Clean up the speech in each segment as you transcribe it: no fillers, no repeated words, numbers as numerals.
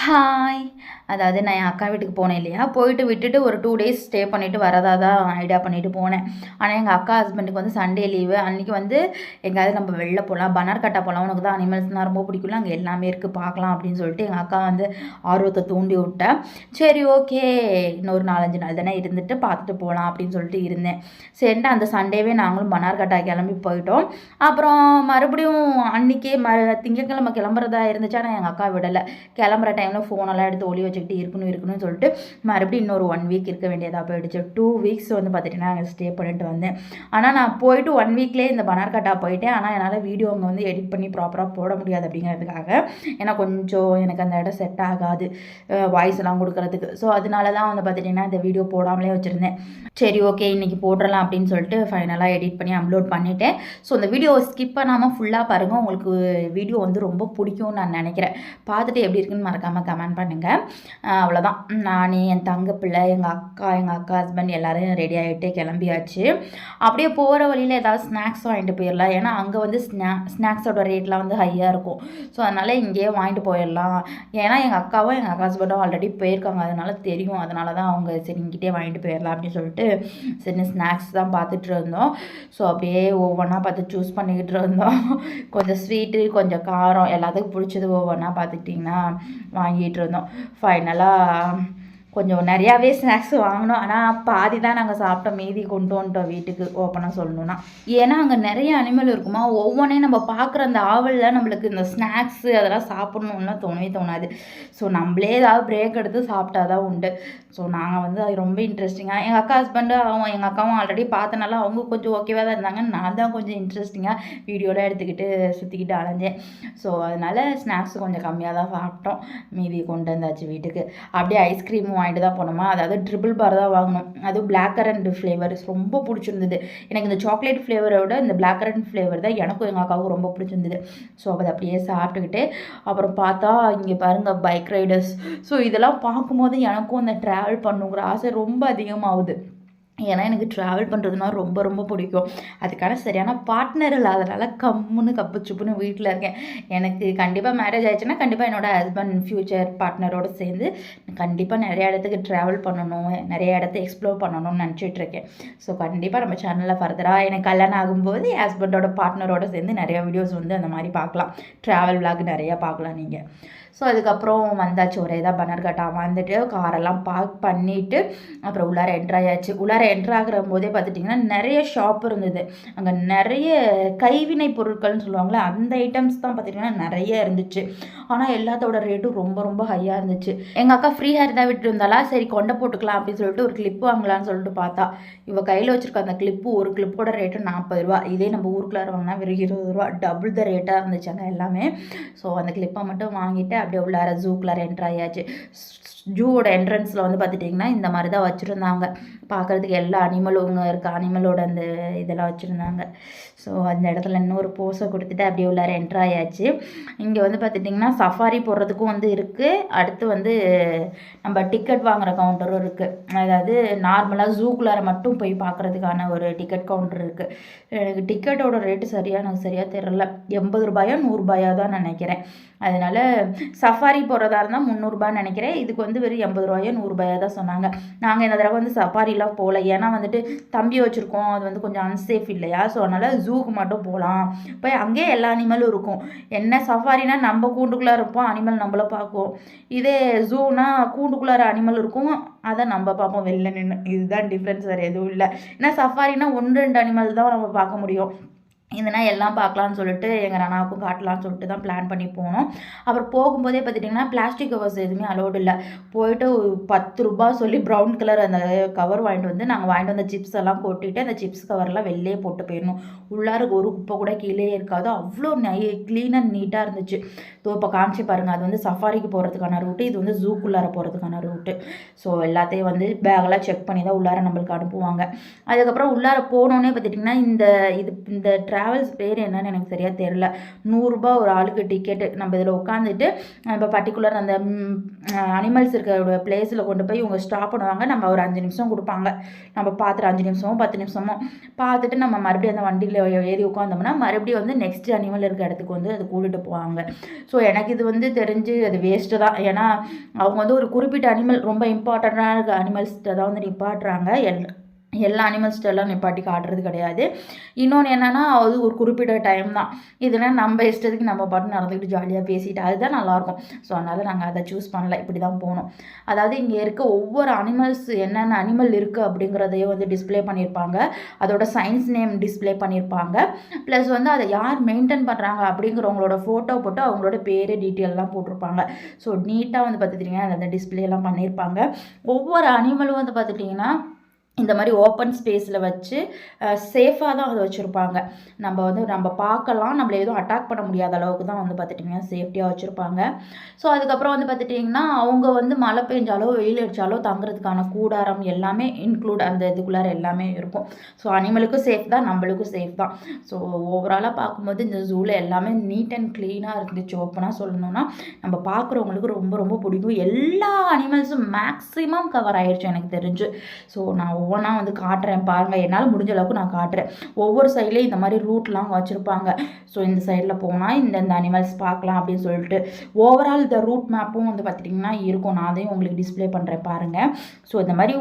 Hi. அதாவது நான் என் அக்கா வீட்டுக்கு போனேன் இல்லையா, போயிட்டு விட்டுட்டு ஒரு 2 டேஸ் ஸ்டே பண்ணிவிட்டு வரதா தான் ஐடியா பண்ணிவிட்டு போனேன். ஆனால் எங்கள் அக்கா ஹஸ்பண்டுக்கு வந்து சண்டே லீவு. அன்றைக்கி வந்து எங்கேயாவது நம்ம வெளில போகலாம், பனார்கட்டா போகலாம், உனக்கு தான் அனிமல்ஸ்னால் ரொம்ப பிடிக்கும்ல, அங்கே எல்லாமே இருக்குது பார்க்கலாம் அப்படின்னு சொல்லிட்டு எங்கள் அக்கா வந்து ஆர்வத்தை தூண்டி விட்டேன். சரி ஓகே, இன்னொரு 4-5 நாள் தானே இருந்துட்டு பார்த்துட்டு போகலாம் அப்படின்னு சொல்லிட்டு இருந்தேன். சரின்ட்டு அந்த சண்டேவே நாங்களும் பனார்கட்டா கிளம்பி போயிட்டோம். அப்புறம் மறுபடியும் அன்றைக்கே திங்கட்கிழமை கிளம்புறதா இருந்துச்சு. ஆனால் எங்கள் அக்கா விடலை. கிளம்புற டைமில் ஃபோனெல்லாம் எடுத்து ஒளி வச்சுக்கிட்டு இருக்கணும்னு சொல்லிட்டு மறுபடியும் இன்னொரு 1 வீக் இருக்க வேண்டியதாக போயிடுச்சு. 2 வீக்ஸ் வந்து பார்த்துட்டிங்கன்னா அங்கே ஸ்டே பண்ணிட்டு வந்தேன். ஆனால் நான் போயிட்டு 1 வீக்லேயே இந்த பனார்கட்டா போயிட்டேன். ஆனால் என்னால் வீடியோ அங்கே வந்து எடிட் பண்ணி ப்ராப்பராக போட முடியாது அப்படிங்கிறதுக்காக. ஏன்னா கொஞ்சம் எனக்கு அந்த இடம் செட் ஆகாது வாய்ஸ் எல்லாம் கொடுக்கறதுக்கு. ஸோ அதனால தான் வந்து பார்த்துட்டிங்கன்னா இந்த வீடியோ போடாமலே வச்சுருந்தேன். சரி ஓகே, இன்றைக்கி போட்டுடலாம் அப்படின்னு சொல்லிட்டு ஃபைனலாக எடிட் பண்ணி அப்லோட் பண்ணிவிட்டேன். ஸோ இந்த வீடியோ ஸ்கிப் பண்ணாமல் ஃபுல்லாக பாருங்கள். உங்களுக்கு வீடியோ வந்து ரொம்ப பிடிக்கும்னு நான் நினைக்கிறேன். பார்த்துட்டு எப்படி இருக்குன்னு மறக்காமல் கமெண்ட் பண்ணுங்கள். அவ்வளோதான். நான், என் தங்க பிள்ளை, எங்கள் அக்கா ஹஸ்பண்ட் எல்லோரும் ரெடி ஆகிட்டு கிளம்பியாச்சு. அப்படியே போகிற வழியில் ஏதாவது ஸ்நாக்ஸ் வாங்கிட்டு போயிடலாம். ஏன்னா அங்கே வந்து ஸ்நாக்ஸோட ரேட்லாம் வந்து ஹையாக இருக்கும். ஸோ அதனால் இங்கேயே வாங்கிட்டு போயிடலாம். ஏன்னா எங்கள் அக்காவும் எங்கள் அக்கா ஹஸ்பண்டும் ஆல்ரெடி போயிருக்காங்க, அதனால தெரியும். அதனால தான் அவங்க சரி இங்கிட்டே வாங்கிட்டு போயிடலாம் அப்படின்னு சொல்லிட்டு சரி ஸ்நாக்ஸ் தான் பார்த்துட்டு இருந்தோம். ஸோ அப்படியே ஒவ்வொன்றா பார்த்து சூஸ் பண்ணிக்கிட்டு இருந்தோம். கொஞ்சம் ஸ்வீட்டு, கொஞ்சம் காரம், எல்லாத்துக்கும் பிடிச்சது ஒவ்வொன்றா பார்த்துக்கிட்டிங்கன்னா வாங்கிட்டு இருந்தோம். ஃபைனலாக கொஞ்சம் நிறையாவே ஸ்நாக்ஸ் வாங்கினோம். ஆனால் பாதி தான் நாங்கள் சாப்பிட்டோம், மீதி கொண்டு வந்துட்டோம் வீட்டுக்கு ஓப்பனாக சொல்லணுன்னா. ஏன்னா அங்கே நிறைய அனிமல் இருக்குமா, ஒவ்வொன்றையும் நம்ம பார்க்குற அந்த ஆவலில் நம்மளுக்கு இந்த ஸ்நாக்ஸு அதெல்லாம் சாப்பிட்ணுன்னுலாம் தோணவே தோணாது. ஸோ நம்மளே ஏதாவது பிரேக் எடுத்து சாப்பிட்டா தான் உண்டு. ஸோ நாங்கள் வந்து அது ரொம்ப இன்ட்ரெஸ்டிங்காக எங்கள் அக்கா ஹஸ்பண்டு எங்கள் அக்காவும் ஆல்ரெடி பார்த்தனால அவங்க கொஞ்சம் ஓகேவாக தான் இருந்தாங்க. நான் தான் கொஞ்சம் இன்ட்ரெஸ்டிங்காக வீடியோலாம் எடுத்துக்கிட்டு சுற்றிக்கிட்டு அலைஞ்சேன். ஸோ அதனால் ஸ்நாக்ஸ் கொஞ்சம் கம்மியாக தான் சாப்பிட்டோம், மீதி கொண்டு வந்தாச்சு வீட்டுக்கு. அப்படியே ஐஸ்கிரீமும் வாங்கிட்டு தான் போனோமா. அதாவது ட்ரிபிள் பார் தான் வாங்கினோம். அதுவும் பிளாக் கரண்ட் ஃப்ளேவர் ரொம்ப பிடிச்சிருந்தது. எனக்கு இந்த சாக்லேட் ஃப்ளேவரை விட இந்த பிளாக் கரண்ட் ஃப்ளேவர் தான் எனக்கும் எங்கள் அக்காவுக்கும் ரொம்ப பிடிச்சிருந்தது. ஸோ அதை அப்படியே சாப்பிட்டுக்கிட்டு அப்புறம் பார்த்தா இங்கே பாருங்கள் பைக் ரைடர்ஸ். ஸோ இதெல்லாம் பார்க்கும்போது எனக்கும் அந்த ட்ராவல் பண்ணுங்கிற ஆசை ரொம்ப அதிகமாகுது. ஏன்னா எனக்கு ட்ராவல் பண்ணுறதுனா ரொம்ப ரொம்ப பிடிக்கும். அதுக்கான சரியான பார்ட்னர் இல்லாதனால கம்முன்னு கப்பு சுப்புன்னு வீட்டில் இருக்கேன். எனக்கு கண்டிப்பாக மேரேஜ் ஆயிடுச்சுன்னா கண்டிப்பாக என்னோடய ஹஸ்பண்ட் ஃப்யூச்சர் பார்ட்னரோடு சேர்ந்து கண்டிப்பாக நிறைய இடத்துக்கு ட்ராவல் பண்ணணும், நிறைய இடத்த எக்ஸ்ப்ளோர் பண்ணணும்னு நினச்சிட்ருக்கேன். ஸோ கண்டிப்பாக நம்ம சேனலில் ஃபர்தராக எனக்கு கல்யாணம் ஆகும்போது என் ஹஸ்பண்டோட பார்ட்னரோடு சேர்ந்து நிறையா வீடியோஸ் வந்து அந்த மாதிரி பார்க்கலாம். ட்ராவல் விளாக் நிறையா பார்க்கலாம் நீங்கள். ஸோ அதுக்கப்புறம் வந்தாச்சு. ஒரே தான் பனார்கட்டா வந்துட்டு காரெல்லாம் பார்க் பண்ணிவிட்டு அப்புறம் உள்ளார என்ட்ராயாச்சு. உள்ளார என்ட்ராகிற போதே பார்த்துட்டிங்கன்னா நிறைய ஷாப் இருந்தது. அங்கே நிறைய கைவினை பொருட்கள்னு சொல்லுவாங்களே அந்த ஐட்டம்ஸ் தான் பார்த்திங்கன்னா நிறைய இருந்துச்சு. ஆனால் எல்லாத்தோட ரேட்டும் ரொம்ப ரொம்ப ஹையாக இருந்துச்சு. எங்கள் அக்கா ஃப்ரீ ஹேர் தான் விட்டு இருந்தாலா, சரி கொண்டை போட்டுக்கலாம் அப்படின்னு சொல்லிட்டு ஒரு கிளிப் வாங்கலான்னு சொல்லிட்டு பார்த்தா, இவள் கையில் வச்சுருக்க அந்த கிளிப்பு ஒரு கிளிப்போட ரேட்டு 40 ரூபா. இதே நம்ம ஊருக்குள்ளார வாங்கினா வெறும் 20 ரூபா, டபுள் த ரேட்டாக இருந்துச்சு அங்கே எல்லாமே. ஸோ அந்த கிளிப்பை மட்டும் வாங்கிட்டு அப்படியே உள்ளார ஜூக்குள்ளார என்ட்ராயாச்சு. ஜூவோட என்ட்ரன்ஸில் வந்து பார்த்துட்டிங்கன்னா இந்த மாதிரி தான் வச்சுருந்தாங்க. பார்க்குறதுக்கு எல்லா அனிமலும் இருக்க அனிமலோட அந்த இதெல்லாம் வச்சுருந்தாங்க. ஸோ அந்த இடத்துல இன்னொரு போஸை கொடுத்துட்டு அப்படியே உள்ளார என்ட்ராயாச்சு. இங்கே வந்து பார்த்துட்டிங்கன்னா சஃபாரி போடுறதுக்கும் வந்து இருக்குது. அடுத்து வந்து நம்ம டிக்கெட் வாங்குகிற கவுண்டரும் இருக்குது. அதாவது நார்மலாக ஜூக்குள்ளார மட்டும் போய் பார்க்குறதுக்கான ஒரு டிக்கெட் கவுண்டர் இருக்குது. எனக்கு டிக்கெட்டோட ரேட்டு எனக்கு சரியாக தெரியல. 80 ரூபாயோ 100 ரூபாயோ தான் நினைக்கிறேன். அதனால் சஃபாரி போகிறதா இருந்தால் 300 ரூபான்னு நினைக்கிறேன். இதுக்கு வந்து வெறும் 80 ரூபாயோ 100 ரூபாயோ தான் சொன்னாங்க. நாங்கள் இந்த தடவை வந்து சஃபாரிலாம் போகல. ஏன்னா வந்துட்டு தம்பியை வச்சுருக்கோம், அது வந்து கொஞ்சம் அன்சேஃப் இல்லையா. ஸோ அதனால் ஜூக்கு மட்டும் போகலாம். போய் அங்கேயே எல்லா அனிமலும் இருக்கும். என்ன சஃபாரினா நம்ம கூண்டுக்குள்ளே இருப்போம், அனிமல் நம்மளை பார்க்கும். இதே ஜூனா கூண்டுக்குள்ளார அனிமல் இருக்கும், அதை நம்ம பார்ப்போம் வெளில நின்று. இதுதான் டிஃப்ரென்ஸ், வேறு எதுவும் இல்லை. ஏன்னா சஃபாரினா 1-2 அனிமல் தான் நம்ம பார்க்க முடியும். இதனால் எல்லாம் பார்க்கலான்னு சொல்லிட்டு எங்கள் அண்ணாவுக்கும் காட்டலான்னு சொல்லிட்டு தான் பிளான் பண்ணி போனோம். அப்புறம் போகும்போதே பார்த்துட்டிங்கன்னா பிளாஸ்டிக் கவர்ஸ் எதுவுமே அலோடு இல்லை. போயிட்டு 10 ரூபா சொல்லி ப்ரௌன் கலர் அந்த கவர் வாங்கிட்டு வந்து நாங்கள் வாங்கிட்டு வந்த சிப்ஸ் எல்லாம் கொட்டிட்டு அந்த சிப்ஸ் கவர்லாம் வெளிலே போட்டு போயிடணும். உள்ளாருக்கு ஒரு குப்பை கூட கீழே இருக்காது. அவ்வளோ க்ளீன் அண்ட் நீட்டாக இருந்துச்சு. இப்போ காமிச்சு பாருங்கள், அது வந்து சஃபாரிக்கு போகிறதுக்கான ரூட்டு, இது வந்து ஜூக்குள்ளார போகிறதுக்கான ரூட்டு. ஸோ எல்லாத்தையும் வந்து பேகெல்லாம் செக் பண்ணி தான் உள்ளார நம்மளுக்கு அனுப்புவாங்க. அதுக்கப்புறம் உள்ளார போனோன்னே பார்த்துட்டிங்கன்னா இந்த ட்ராவல்ஸ் பேர் என்னன்னு எனக்கு சரியாக தெரில. 100 ரூபா ஒரு ஆளுக்கு டிக்கெட்டு. நம்ம இதில் உட்காந்துட்டு இப்போ பர்டிகுலர் அந்த அனிமல்ஸ் இருக்கிற பிளேஸில் கொண்டு போய் இவங்க ஸ்டாப் பண்ணுவாங்க. நம்ம ஒரு 5 நிமிஷம் கொடுப்பாங்க. நம்ம பார்த்துட்டு 5 நிமிஷமோ 10 நிமிஷமோ பார்த்துட்டு நம்ம மறுபடியும் அந்த வண்டியில் ஏறி உட்காந்தோம்னா மறுபடியும் வந்து நெக்ஸ்ட் அனிமல் இருக்க இடத்துக்கு வந்து அது கூட்டிகிட்டு போவாங்க. ஸோ எனக்கு இது வந்து தெரிஞ்சு அது வேஸ்ட்டு தான். ஏன்னா அவங்க வந்து ஒரு குறிப்பிட்ட அனிமல், ரொம்ப இம்பார்ட்டண்ட்டான இருக்க அனிமல்ஸ்கிட்ட தான் வந்து நிப்பாட்டுறாங்க. எல்லா அனிமல்ஸ்டெல்லாம் நிப்பாட்டி காட்டுறது கிடையாது. இன்னொன்று என்னென்னா அது ஒரு குறிப்பிட்ட டைம் தான். இதெல்லாம் நம்ம இஷ்டத்துக்கு நம்ம பாட்டு நடந்துக்கிட்டு ஜாலியாக பேசிட்டு அதுதான் நல்லாயிருக்கும். ஸோ அதனால் நாங்கள் அதை சூஸ் பண்ணல, இப்படி தான் போனோம். அதாவது இங்கே இருக்க ஒவ்வொரு அனிமல்ஸ் என்னென்ன அனிமல் இருக்குது அப்படிங்கிறதையும் வந்து டிஸ்பிளே பண்ணியிருப்பாங்க. அதோட சயின்ஸ் நேம் டிஸ்பிளே பண்ணியிருப்பாங்க. ப்ளஸ் வந்து அதை யார் மெயின்டைன் பண்ணுறாங்க அப்படிங்கிறவங்களோட ஃபோட்டோ போட்டு அவங்களோட பேர் டீட்டெயிலெலாம் போட்டிருப்பாங்க. ஸோ நீட்டாக வந்து பார்த்துட்டிங்கன்னா அந்த டிஸ்பிளேலாம் பண்ணியிருப்பாங்க. ஒவ்வொரு அனிமலும் வந்து பார்த்துட்டிங்கன்னா இந்த மாதிரி ஓப்பன் ஸ்பேஸில் வச்சு சேஃபாக தான் அதை வச்சுருப்பாங்க. நம்ம பார்க்கலாம், நம்மளை எதுவும் அட்டாக் பண்ண முடியாத அளவுக்கு தான் வந்து பார்த்துட்டிங்கன்னா சேஃப்டியாக வச்சுருப்பாங்க. ஸோ அதுக்கப்புறம் வந்து பார்த்துட்டிங்கன்னா அவங்க வந்து மழை பெஞ்சாலோ வெயில் அடித்தாலோ தங்குறதுக்கான கூடாரம் எல்லாமே இன்க்ளூட் அந்த இதுக்குள்ளார எல்லாமே இருக்கும். ஸோ அனிமலுக்கும் சேஃப் தான், நம்மளுக்கும் சேஃப் தான். ஸோ ஓவராலாக பார்க்கும்போது இந்த ஜூவில் எல்லாமே நீட் அண்ட் க்ளீனாக இருந்துச்சு. ஓப்பனாக சொல்லணும்னா நம்ம பார்க்குறவங்களுக்கு ரொம்ப ரொம்ப பிடிக்கும். எல்லா அனிமல்ஸும் மேக்ஸிமம் கவர் ஆயிடுச்சு எனக்கு தெரிஞ்சு. ஸோ நான் ஒவ்வொன்றா வந்து காட்டுறேன் பாருங்கள். என்னால் முடிஞ்ச அளவுக்கு நான் காட்டுறேன். ஒவ்வொரு சைட்லேயும் இந்த மாதிரி ரூட்லாம் வச்சுருப்பாங்க. ஸோ இந்த சைடில் போனால் இந்த அனிமல்ஸ் பார்க்கலாம் அப்படின்னு சொல்லிட்டு ஓவரால் இந்த ரூட் மேப்பும் வந்து பார்த்திங்கன்னா இருக்கும். நான் அதையும் உங்களுக்கு டிஸ்பிளே பண்ணுறேன் பாருங்கள். ஸோ இந்த மாதிரி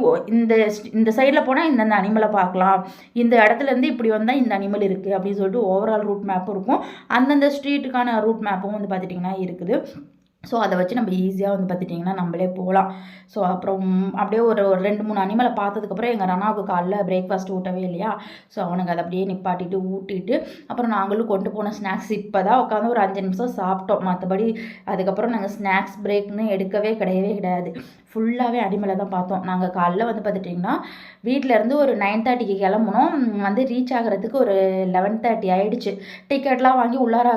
இந்த சைடில் போனால் இந்தந்த அனிமலை பார்க்கலாம், இந்த இடத்துலேருந்து இப்படி வந்தால் இந்த அனிமல் இருக்குது அப்படின்னு சொல்லிட்டு ஓவரால் ரூட் மேப்பும் இருக்கும். அந்தந்த ஸ்ட்ரீட்டுக்கான ரூட் மேப்பும் வந்து பார்த்திட்டிங்கன்னா இருக்குது. ஸோ அதை வச்சு நம்ம ஈஸியாக வந்து பார்த்துட்டிங்கன்னா நம்மளே போகலாம். ஸோ அப்புறம் அப்படியே ஒரு 2-3 அனிமலை பார்த்ததுக்கப்புறம் எங்கள் ரனாவுக்கு காலைல பிரேக்ஃபாஸ்ட் ஊட்டவே இல்லையா. ஸோ அவனுக்கு அதை அப்படியே நிப்பாட்டிட்டு ஊட்டிட்டு அப்புறம் நாங்களும் கொண்டு போன ஸ்நாக்ஸ் இப்போ தான் உட்காந்து ஒரு 5 நிமிஷம் சாப்பிட்டோம். மற்றபடி அதுக்கப்புறம் நாங்கள் ஸ்நாக்ஸ் பிரேக்னு எடுக்கவே கிடையாது. ஃபுல்லாகவே அனிமலை தான் பார்த்தோம். நாங்கள் காலைல வந்து பார்த்துட்டிங்கன்னா வீட்டிலேருந்து ஒரு 9:30க்கு கிளம்புனோம். வந்து ரீச் ஆகிறதுக்கு ஒரு 11:30 ஆகிடுச்சு. டிக்கெட்லாம் வாங்கி உள்ளார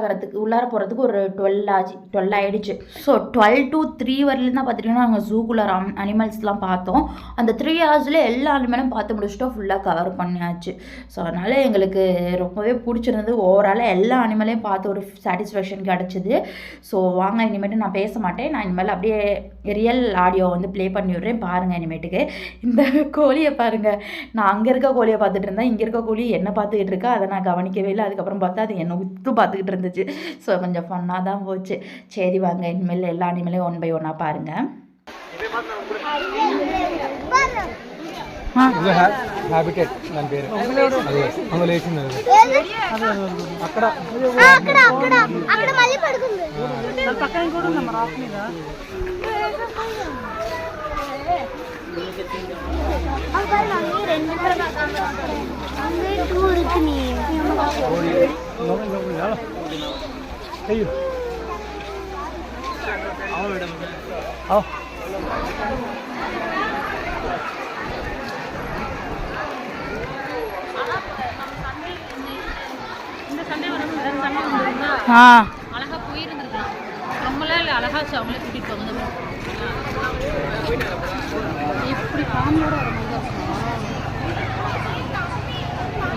போகிறதுக்கு ஒரு 12 ஆகிடுச்சு. ஸோ 12 to 3 வரலாம் தான் பார்த்துட்டிங்கன்னா நாங்கள் ஜூக்குள்ளே அனிமல்ஸ்லாம் பார்த்தோம். அந்த 3 ஹவர்ஸில் எல்லா அனிமலும் பார்த்து முடிச்சுட்டோம், ஃபுல்லாக கவர் பண்ணியாச்சு. ஸோ அதனால் எங்களுக்கு ரொம்பவே பிடிச்சிருந்தது. ஓவராலாக எல்லா அனிமலையும் பார்த்து ஒரு சாட்டிஸ்ஃபேக்ஷன் கிடச்சிது. ஸோ வாங்க, இனிமேட்டு நான் பேச மாட்டேன். நான் இனிமேல் அப்படியே ரியல் ஆடியோ வந்து ப்ளே பண்ணி விட்றேன் பாருங்கள். இனிமேட்டுக்கு இந்த கோழியை பாருங்கள். நான் அங்கே இருக்க கோழியை பார்த்துட்டு இருந்தேன், இங்கே இருக்க கோழி என்ன பார்த்துக்கிட்டு இருக்கா, அதை நான் கவனிக்கவே இல்லை. அதுக்கப்புறம் பார்த்தா அது என்னை உத்து பார்த்துக்கிட்டு இருந்துச்சு. ஸோ கொஞ்சம் ஃபன்னாக தான் போச்சு. சரி வாங்க, இனிமேல் எல்லா அனிமலையும் 1 by 1 பாருங்கள். హ్యాబిటేట్ దాని పేరు అందులో వేసింది అక్కడ అక్కడ మళ్ళీ పడుకుంది పక్కన కూడా ఉంది మన రాక్ మీద అక్కడ అన్ని రెండు అన్ని టూర్కి అయ్యో आओ मैडम आओ அழகா போயிருந்துருக்கலாம். ரொம்பலாம் இல்லை, அழகா அவங்களே கூட்டிட்டு போங்க. எப்படி ஃபேமிலியோட வர மாதிரி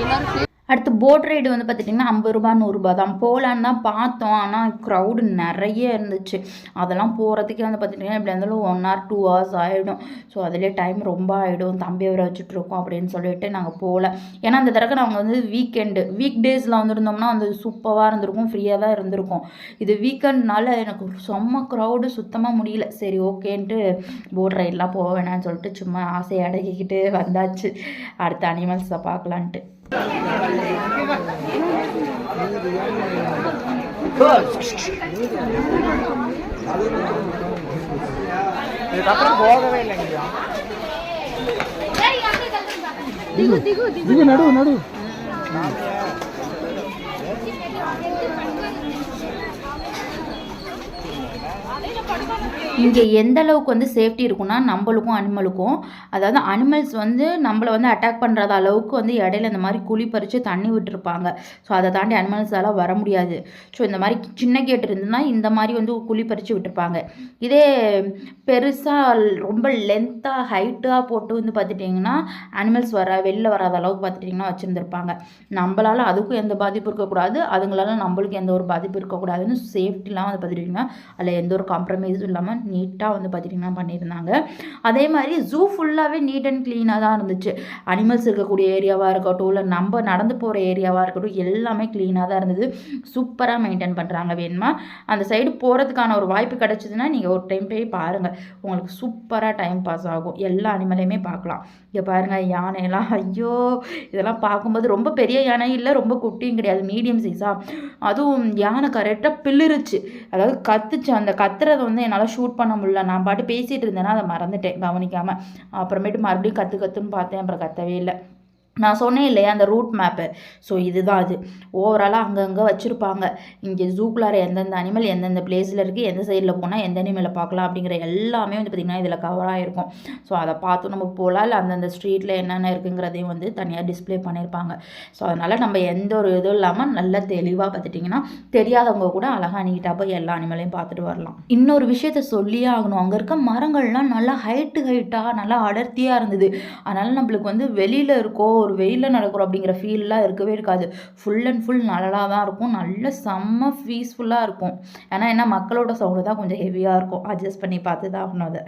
எல்லாரும் அடுத்து போட் ரைடு வந்து பார்த்துட்டிங்கன்னா 50 ரூபா 100 ரூபா தான். போகலான்னு தான் பார்த்தோம், ஆனால் க்ரௌடு நிறைய இருந்துச்சு. அதெல்லாம் போகிறதுக்கே வந்து பார்த்துட்டிங்கன்னா இப்படி இருந்தாலும் 1 hour 2 hours ஆகிடும். ஸோ அதிலே டைம் ரொம்ப ஆகிடும், தம்பி அவரை வச்சுட்ருக்கோம் அப்படின்னு சொல்லிட்டு நாங்கள் போகல. ஏன்னா அந்த தடவை நாங்கள் வந்து வீக் டேஸில் வந்துருந்தோம்னா வந்து சூப்பராக இருந்திருக்கும், ஃப்ரீயாக தான் இருந்திருக்கும். இது வீக்கெண்ட்னால எனக்கு செம்ம க்ரௌடு, சுத்தமாக முடியல. சரி ஓகேன்ட்டு போட் ரைடெலாம் போக வேணான்னு சொல்லிட்டு சும்மா ஆசையை அடக்கிக்கிட்டு வந்தாச்சு. அடுத்த அனிமல்ஸை பார்க்கலான்ட்டு. இதுக்கப்புறம் போகவே இல்லைங்க. நடு இங்கே எந்த அளவுக்கு வந்து சேஃப்டி இருக்குன்னா நம்மளுக்கும் அனிமலுக்கும், அதாவது அனிமல்ஸ் வந்து நம்மளை வந்து அட்டாக் பண்ணுறது அளவுக்கு வந்து இடையில இந்த மாதிரி குழி பறித்து தண்ணி விட்டுருப்பாங்க. ஸோ அதை தாண்டி அனிமல்ஸால் வர முடியாது. ஸோ இந்த மாதிரி சின்ன கேட் இருந்ததுன்னா இந்த மாதிரி வந்து குழி பறித்து விட்டுருப்பாங்க. இதே பெருசாக ரொம்ப லென்த்தாக ஹைட்டாக போட்டு வந்து பார்த்துட்டிங்கன்னா அனிமல்ஸ் வெளில வராத அளவுக்கு பார்த்துட்டிங்கன்னா வச்சுருந்துருப்பாங்க. நம்மளால் அதுக்கும் எந்த பாதிப்பும் இருக்கக்கூடாது, அதுங்களால நம்மளுக்கு எந்த ஒரு பாதிப்பும் இருக்கக்கூடாதுன்னு சேஃப்டிலாம் வந்து பார்த்துட்டிங்கன்னா அதில் எந்த ஒரு காம்ப்ரமைஸும் இல்லாமல் நீட்டாக வந்து பார்த்திங்கன்னா பண்ணியிருந்தாங்க. அதே மாதிரி ஜூ ஃபுல்லாகவே நீட் அண்ட் க்ளீனாக தான் இருந்துச்சு. அனிமல்ஸ் இருக்கக்கூடிய ஏரியாவாக இருக்கட்டும், இல்லை நம்ம நடந்து போகிற ஏரியாவாக இருக்கட்டும், எல்லாமே க்ளீனாக தான் இருந்தது. சூப்பராக மெயின்டைன் பண்ணுறாங்க. வேணுமா அந்த சைடு போகிறதுக்கான ஒரு வாய்ப்பு கிடச்சிதுன்னா நீங்கள் ஒரு டைம் போய் பாருங்கள், உங்களுக்கு சூப்பராக டைம் பாஸ் ஆகும். எல்லா அனிமலையுமே பார்க்கலாம். இங்கே பாருங்கள் யானையெல்லாம், ஐயோ இதெல்லாம் பார்க்கும்போது ரொம்ப பெரிய யானை இல்லை, ரொம்ப குட்டியும் கிடையாது, மீடியம் சைஸாக. அதுவும் யானை கரெக்டாக பிள்ளிருச்சு, அதாவது கத்துச்சு. அந்த கத்துறதை வந்து என்னால் ஷூட் பண்ண முடியல. நான் பாட்டு பேசிகிட்டு இருந்தேன்னா அதை மறந்துட்டேன் கவனிக்காமல். அப்புறமேட்டு மறுபடியும் கற்றுன்னு பார்த்தேன், அப்புறம் கத்தவே இல்லை. நான் சொன்னேன் இல்லையா அந்த ரூட் மேப்பு. ஸோ இதுதான் அது. ஓவராலாக அங்கங்கே வச்சுருப்பாங்க. இங்கே ஜூக்குள்ளார எந்தெந்த அனிமல் எந்தெந்த பிளேஸில் இருக்குது, எந்த சைடில் போனால் எந்த அனிமலை பார்க்கலாம் அப்படிங்கிற எல்லாமே வந்து பார்த்திங்கன்னா இதில் கவராக இருக்கும். ஸோ அதை பார்த்து நம்ம போகலாம். இல்லை அந்தந்த ஸ்ட்ரீட்டில் என்னென்ன இருக்குங்கிறதையும் வந்து தனியாக டிஸ்பிளே பண்ணியிருப்பாங்க. ஸோ அதனால் நம்ம எந்த ஒரு இதுவும் இல்லாமல் நல்லா தெளிவாக பார்த்துட்டிங்கன்னா தெரியாதவங்க கூட அழகாக நீட்டாக போய் எல்லா அனிமலையும் பார்த்துட்டு வரலாம். இன்னொரு விஷயத்த சொல்லியே ஆகணும், அங்கே இருக்க மரங்கள்லாம் நல்லா ஹைட்டாக நல்லா அடர்த்தியாக இருந்தது. அதனால் நம்மளுக்கு வந்து வெளியில் இருக்கோ ஒரு வெயிலில் நடக்கிறோம் அப்படிங்கிற ஃபீல்லாம் இருக்கவே இருக்காது. ஃபுல் அண்ட் ஃபுல் நல்லா தான் இருக்கும். நல்ல செம்ம பீஸ்ஃபுல்லாக இருக்கும். ஏன்னா என்ன மக்களோட சவுண்டு தான் கொஞ்சம் ஹெவியாக இருக்கும். அட்ஜஸ்ட் பண்ணி பார்த்து தான் ஆகணும் அதை.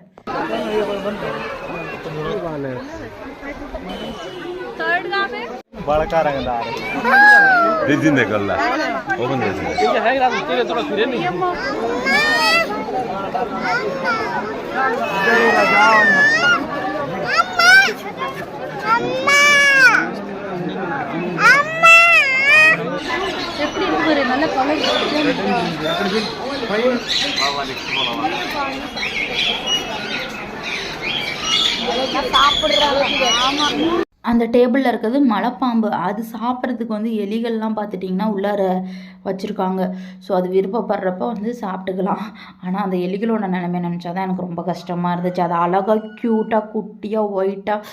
எப்படி இருக்கு நல்ல கலர் அந்த டேபிளில் இருக்கிறது மலைப்பாம்பு. அது சாப்பிட்றதுக்கு வந்து எலிகள்லாம் பார்த்துட்டிங்கன்னா உள்ளார வச்சுருக்காங்க. ஸோ அது விருப்பப்படுறப்ப வந்து சாப்பிட்டுக்கலாம். ஆனால் அந்த எலிகளோட நிலைமை நினச்சா தான் எனக்கு ரொம்ப கஷ்டமாக இருந்துச்சு. அது அழகாக க்யூட்டாக குட்டியாக ஒயிட்டாக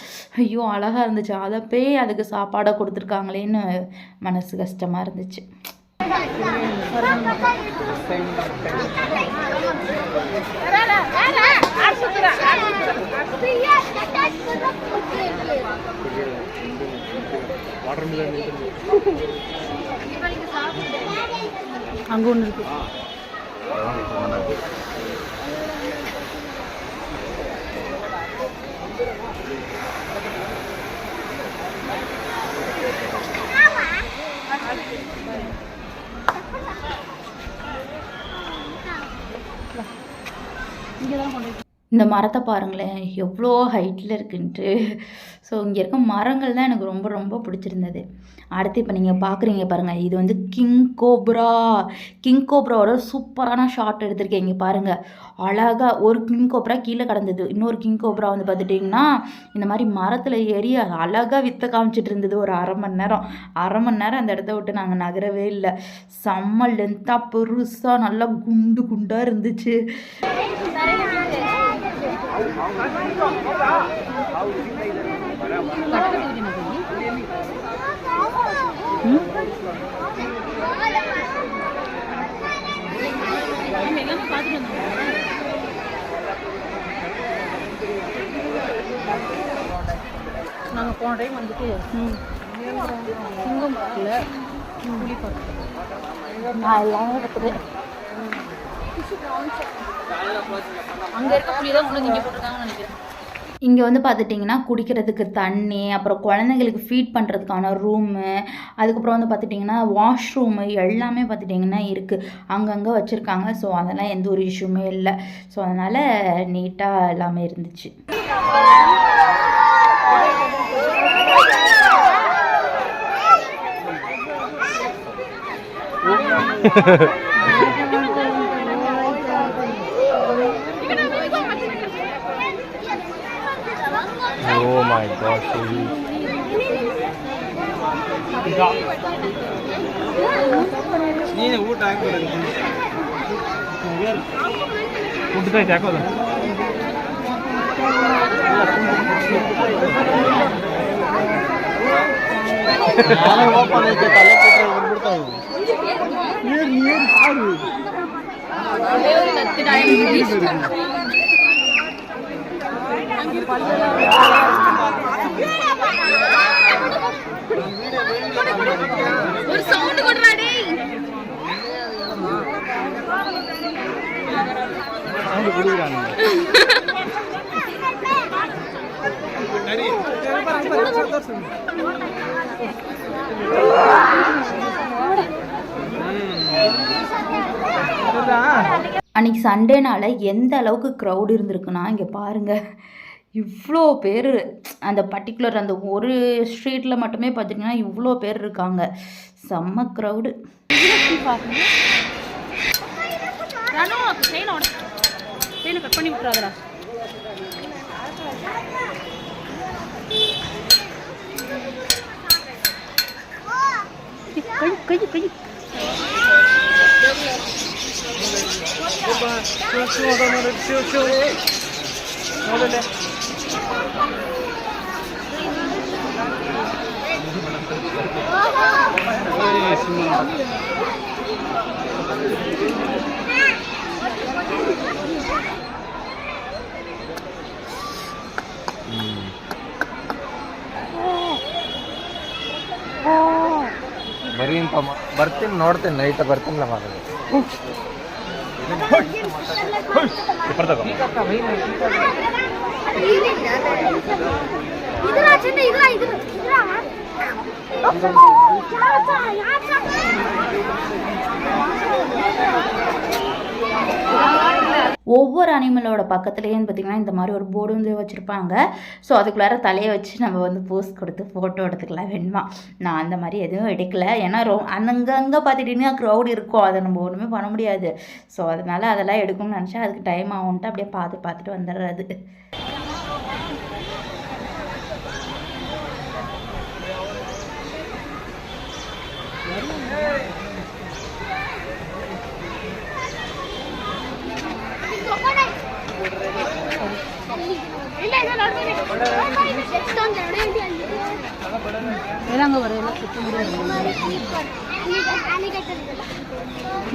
ஐயோ அழகாக இருந்துச்சு. அதை போய் அதுக்கு சாப்பாடை கொடுத்துருக்காங்களேன்னு மனசு கஷ்டமாக இருந்துச்சு. அங்கே ஒன்று இருக்கு. இந்த மரத்தை பாருங்களேன் எவ்வளோ ஹைட்டில் இருக்குன்ட்டு. ஸோ இங்கே இருக்க மரங்கள் தான் எனக்கு ரொம்ப ரொம்ப பிடிச்சிருந்தது. அடுத்து இப்போ நீங்கள் பார்க்குறீங்க பாருங்கள், இது வந்து கிங் கோப்ராவோட சூப்பரான ஷாட் எடுத்திருக்கேன். இங்கே பாருங்கள் அழகாக ஒரு கிங் கோப்ரா கீழே கிடந்தது, இன்னொரு கிங் கோப்ரா வந்து பார்த்துட்டிங்கன்னா இந்த மாதிரி மரத்தில் ஏறி அழகாக வித்த காமிச்சிட்டு இருந்தது. ஒரு அரை மணி நேரம் அந்த இடத்த விட்டு நாங்கள் நகரவே இல்லை. செம்ம லென்த்தாக பெருசாக நல்லா குண்டாக இருந்துச்சு. நாங்கள் போன டைம் வந்துட்டு சிங்கம் பார்க்கல, புலி பார்க்கல. நான் எல்லாமே இருக்குது. அங்கே இருக்க புலி தான் கொண்டு இங்கே போட்டிருக்காங்கன்னு நினைக்கிறேன். இங்கே வந்து பார்த்துட்டிங்கன்னா குடிக்கிறதுக்கு தண்ணி, அப்புறம் குழந்தைங்களுக்கு ஃபீட் பண்ணுறதுக்கான ரூமு, அதுக்கப்புறம் வந்து பார்த்துட்டிங்கன்னா வாஷ்ரூமு எல்லாமே பார்த்துட்டிங்கன்னா இருக்குது, அங்கங்கே வச்சுருக்காங்க. ஸோ அதெல்லாம் எந்த ஒரு இஷ்யூமே இல்லை. ஸோ அதனால் நீட்டாக எல்லாமே இருந்துச்சு. Oh my gosh, so huge. ನೀನೆ ಊಟ ಹಾಕ್ಬಿಡೋದು ಉಡ್ತಾಯ್ತು ಯಾಕೋದು ಓಪನ್ ಐತೆ ತಲೆ ಕೊಟ್ಟರೆ ಉಡ್ಬಿಡ್ತಾ ನೀರು ನೀರು ಕಾಡು ஒரு சவுண்ட் கொட்றாடே சவுண்ட் குடுறானே நரி அன்றைக்கி சண்டேனால எந்த அளவுக்கு க்ரௌட் இருந்திருக்குன்னா இங்கே பாருங்கள் இவ்வளோ பேர் அந்த பர்டிகுலர் அந்த ஒரு ஸ்ட்ரீட்டில் மட்டுமே பார்த்திங்கன்னா இவ்வளோ பேர் இருக்காங்க. செம்ம க்ரௌடு. கட் பண்ணி விட்டுறாதடா. கை கை கை ಬರ್ತೀನಿ ನೋಡ್ತೀನಿ ನೈಟ್ ಬರ್ತೀನಿಲ್ಲ ಮಾಡೋದು ஒவ்வொரு அனிமலோட பக்கத்துலேயும் பார்த்திங்கன்னா இந்த மாதிரி ஒரு போர்டு வந்து வச்சுருப்பாங்க. ஸோ அதுக்குள்ளார தலையை வச்சு நம்ம வந்து போஸ் கொடுத்து ஃபோட்டோ எடுத்துக்கலாம் வேணுமா. நான் அந்த மாதிரி எதுவும் எடுக்கலை. ஏன்னா அங்கங்கே பார்த்துட்டிங்கன்னா க்ரௌட் இருக்கும், அதை நம்ம ஒன்றுமே பண்ண முடியாது. ஸோ அதனால் அதெல்லாம் எடுக்கணும்னு நினச்சா அதுக்கு டைம் ஆகும்ட்டு அப்படியே பார்த்துட்டு வந்துடுறது. எல்லாம் வர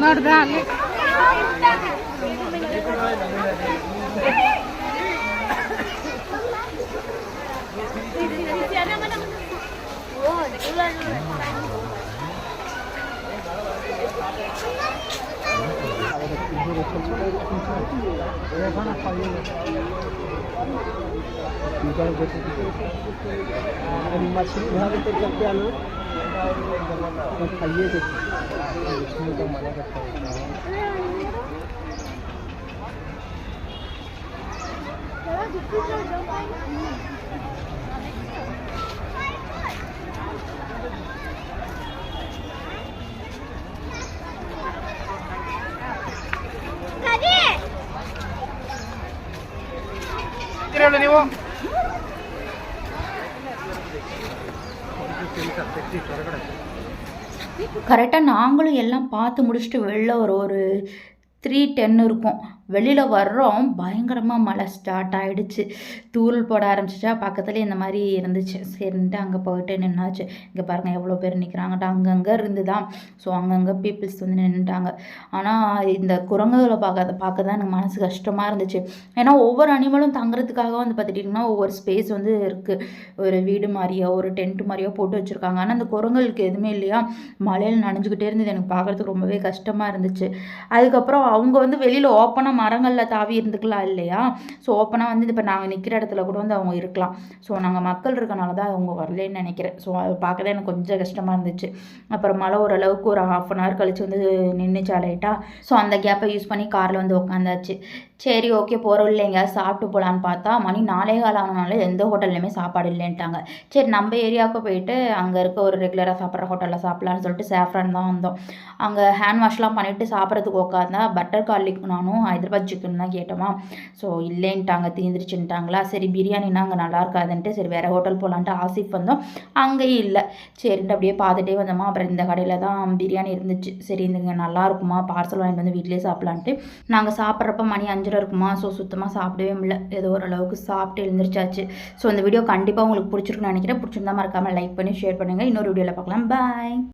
ನೋಡ್ದಾ ನೀವು கரெக்டாக நாங்களும் எல்லாம் பார்த்து முடிச்சுட்டு வெளில ஒரு 3:10 இருக்கும். வெளியில் வர்றோம், பயங்கரமாக மழை ஸ்டார்ட் ஆகிடுச்சு. தூரல் போட ஆரம்பிச்சிச்சா. பக்கத்துலேயே இந்த மாதிரி இருந்துச்சு. சரின்ட்டு அங்கே போயிட்டு நின்னாச்சு. இங்கே பாருங்கள் எவ்வளோ பேர் நிற்கிறாங்கட்டு அங்கங்கே இருந்துதான். ஸோ அங்கங்கே பீப்புள்ஸ் வந்து நின்றுட்டாங்க. ஆனால் இந்த குரங்குகளை பார்க்க தான் எனக்கு மனசு கஷ்டமாக இருந்துச்சு. ஏன்னா ஒவ்வொரு அனிமலும் தங்குறதுக்காக வந்து பார்த்துட்டிங்கன்னா ஒவ்வொரு ஸ்பேஸ் வந்து இருக்குது. ஒரு வீடு மாதிரியோ ஒரு டென்ட் மாதிரியோ போட்டு வச்சுருக்காங்க. ஆனால் அந்த குரங்குகளுக்கு எதுவுமே இல்லையா. மழையில் நனைஞ்சிக்கிட்டே இருந்தது. எனக்கு பார்க்குறதுக்கு ரொம்பவே கஷ்டமாக இருந்துச்சு. அதுக்கப்புறம் அவங்க வந்து வெளியில் ஓப்பனாக மரங்களில் தாவி இருந்துக்கலாம் இல்லையா. ஸோ ஓப்பனாக வந்து இப்போ நாங்கள் நிற்கிற இடத்துல கூட வந்து அவங்க இருக்கலாம். ஸோ நாங்கள் மக்கள் இருக்கனால தான் அவங்க வரலன்னு நினைக்கிறேன். ஸோ அது பார்க்கதான் எனக்கு கொஞ்சம் கஷ்டமாக இருந்துச்சு. அப்புறம் மழை ஓரளவுக்கு ஒரு 1/2 hour கழிச்சு வந்து நின்றுச்சு லைட்டாக. ஸோ அந்த கேப்பை யூஸ் பண்ணி காரில் வந்து உட்காந்தாச்சு. சரி ஓகே போகிறோம் இல்லை எங்கேயாவது சாப்பிட்டு போகலான்னு பார்த்தா மணி 4:15 ஆனனால எந்த ஹோட்டல்லையுமே சாப்பாடு இல்லைன்ட்டாங்க. சரி நம்ம ஏரியாவுக்கு போயிட்டு அங்கே இருக்க ஒரு ரெகுலராக சாப்பிட்ற ஹோட்டலில் சாப்பிட்லான்னு சொல்லிட்டு சேஃப்ரான் தான் வந்தோம். அங்கே ஹேண்ட் வாஷ்லாம் பண்ணிவிட்டு சாப்பிட்றதுக்கு உட்காந்தா பட்டர் கார்லிக் நானும் ஹைதராபாத் சிக்கன் தான் கேட்டோமா. ஸோ இல்லைன்ட்டாங்க, தீந்துருச்சுன்ட்டாங்களா. சரி பிரியாணினா அங்கே நல்லா இருக்காதுன்ட்டு சரி வேறு ஹோட்டல் போகலான்ட்டு ஆசிஃப் வந்தோம். அங்கேயும் இல்லை. சரின்ட்டு அப்படியே பார்த்துட்டே வந்தோமா. அப்புறம் இந்த கடையில் தான் பிரியாணி இருந்துச்சு. சரி இங்கே நல்லா இருக்குமா, பார்சல் வாங்கிட்டு வந்து வீட்டிலே சாப்பிட்லான்ட்டு நாங்கள் சாப்பிட்றப்ப மணி 5 வஜ்ரம் இருக்குமா. ஸோ சுத்தமாக சாப்பிடவே முடியல. ஏதோ ஓரளவுக்கு சாப்பிட்டு எழுந்திரிச்சாச்சு. ஸோ இந்த வீடியோ கண்டிப்பாக உங்களுக்கு பிடிச்சிருக்குன்னு நினைக்கிறேன். பிடிச்சிருந்தா மறக்காமல் லைக் பண்ணி ஷேர் பண்ணுங்கள். இன்னொரு வீடியோவில் பார்க்கலாம். பாய்.